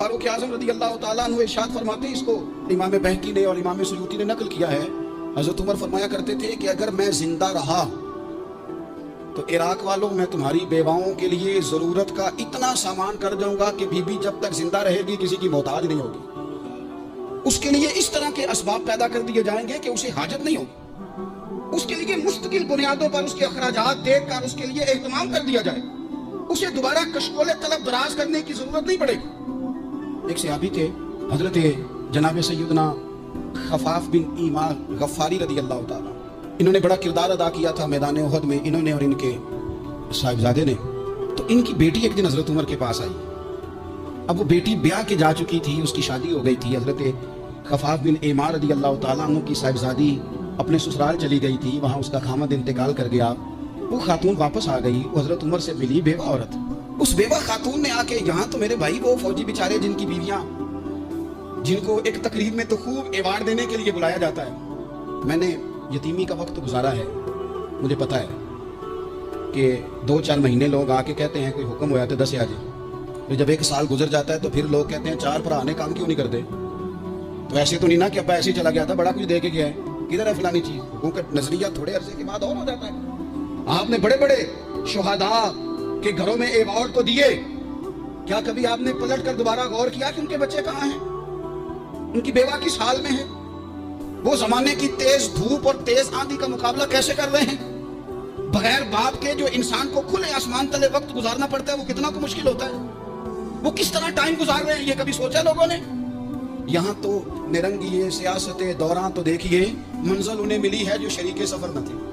फारूक आज़म रज़ी अल्लाह ताला अन्हु इरशाद फरमाते हैं, इसको इमाम बहकी ने और इमाम सुयूती ने नकल किया है। हज़रत उमर फरमाया करते थे कि अगर मैं जिंदा रहा तो इराक वालों, मैं तुम्हारी बेवाओं के लिए जरूरत का इतना सामान कर जाऊंगा कि बीबी जब तक जिंदा रहेगी किसी की मोहताज नहीं होगी। उसके लिए इस तरह के असबाब पैदा कर दिए जाएंगे कि उसे हाजत नहीं होगी। उसके लिए मुस्तकिल बुनियादों पर उसके अखराजात देख कर उसके लिए एहतमाम कर दिया जाए। उसे दोबारा कशकोले तलब दराज करने की जरूरत नहीं पड़ेगी। एक सहाबी थे हजरत जनाब सैयदना खफाफ बिन ईमा गफ्फारी रज़ी अल्लाह ताला, इन्होंने बड़ा किरदार अदा किया था मैदान उहद में, इन्होंने और इनके साहिबजादे ने। तो इनकी बेटी एक दिन हजरत उमर के पास आई। अब वो बेटी ब्याह के जा चुकी थी, उसकी शादी हो गई थी। हजरत खफाफ बिन ईमा रज़ी अल्लाह ताला अन्हु की साहिबजादी अपने ससुराल चली गई थी, वहां उसका खामद इंतकाल कर गया। वो खातून वापस आ गई, वो हजरत उमर से मिली, बेवा औरत। उस बेवा खातून ने आके, यहाँ तो मेरे भाई वो फौजी बेचारे जिनकी बीवियां, जिनको एक तकरीब में तो खूब अवार्ड देने के लिए बुलाया जाता है, मैंने यतीमी का वक्त गुजारा है, मुझे पता है कि 2-4 महीने लोग आके कहते हैं कोई हुक्म होया तो 10 आ जाए, तो जब 1 साल गुजर जाता है तो फिर लोग कहते हैं 4 भरा ने काम क्यों नहीं करते। तो ऐसे तो नहीं ना कि अब्बा ऐसे ही चला गया था, बड़ा कुछ दे के गया है, किधर है फलानी चीज। क्योंकि नजरिया थोड़े अरसे के बाद और हो जाता है। आपने बड़े बड़े शुहदा के घरों में अवार्ड तो दिए, क्या कभी आपने पलट कर दोबारा गौर किया कि उनके बच्चे कहाँ हैं, उनकी बेवा किस हाल में है, वो जमाने की तेज धूप और तेज आंधी का मुकाबला कैसे कर रहे हैं। बगैर बाप के जो इंसान को खुले आसमान तले वक्त गुजारना पड़ता है, वो कितना को मुश्किल होता है, वो किस तरह टाइम गुजार रहे हैं, ये कभी सोचा लोगों ने। यहाँ तो निरंगी सियासत दौरान तो देखिए मंजिल उन्हें मिली है जो शरीके सफर न थे,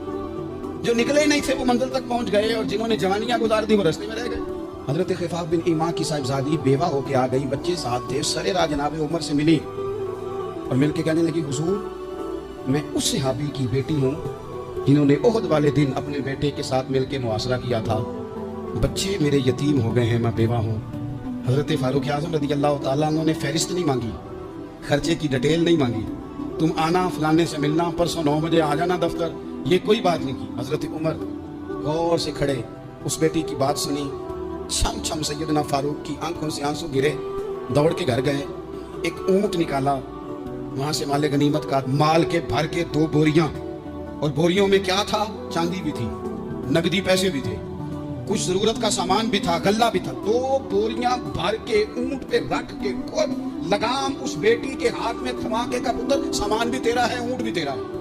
जो निकले ही नहीं थे वो मंजिल तक पहुंच गए, और जिन्होंने जवानियां गुजार दी वो रास्ते में रह गए। हजरत खफाफ बिन ईमा की साहिबजादी बेवा होके आ गई, बच्चे साथ थे, सरे राज जनाब उमर से मिली और मिलके कहने लगी, हुजूर मैं उस सहाबी की बेटी हूँ जिन्होंने ओहद वाले दिन अपने बेटे के साथ मिलके मुआसरा किया था, बच्चे मेरे यतीम हो गए हैं, मैं बेवा हूँ। हजरत फारूक आज़म रज़ी अल्लाह ताला अन्हु ने फहरिस्त नहीं मांगी, खर्चे की डिटेल नहीं मांगी, तुम आना फलाने से मिलना, परसों 9 बजे आ जाना दफ्तर, ये कोई बात नहीं की। हजरत उमर गौर से खड़े उस बेटी की बात सुनी, छम छम सैयदना फारूक की आंखों से आंसू गिरे, दौड़ के घर गए, एक ऊंट निकाला, वहां से माले गनीमत का माल के भर के 2 बोरियां, और बोरियों में क्या था, चांदी भी थी, नकदी पैसे भी थे, कुछ जरूरत का सामान भी था, गल्ला भी था। 2 बोरियां भर के ऊंट पे रख के खुद लगाम उस बेटी के हाथ में थमा के, का पुत्र सामान भी तेरा है, ऊंट भी तेरा है।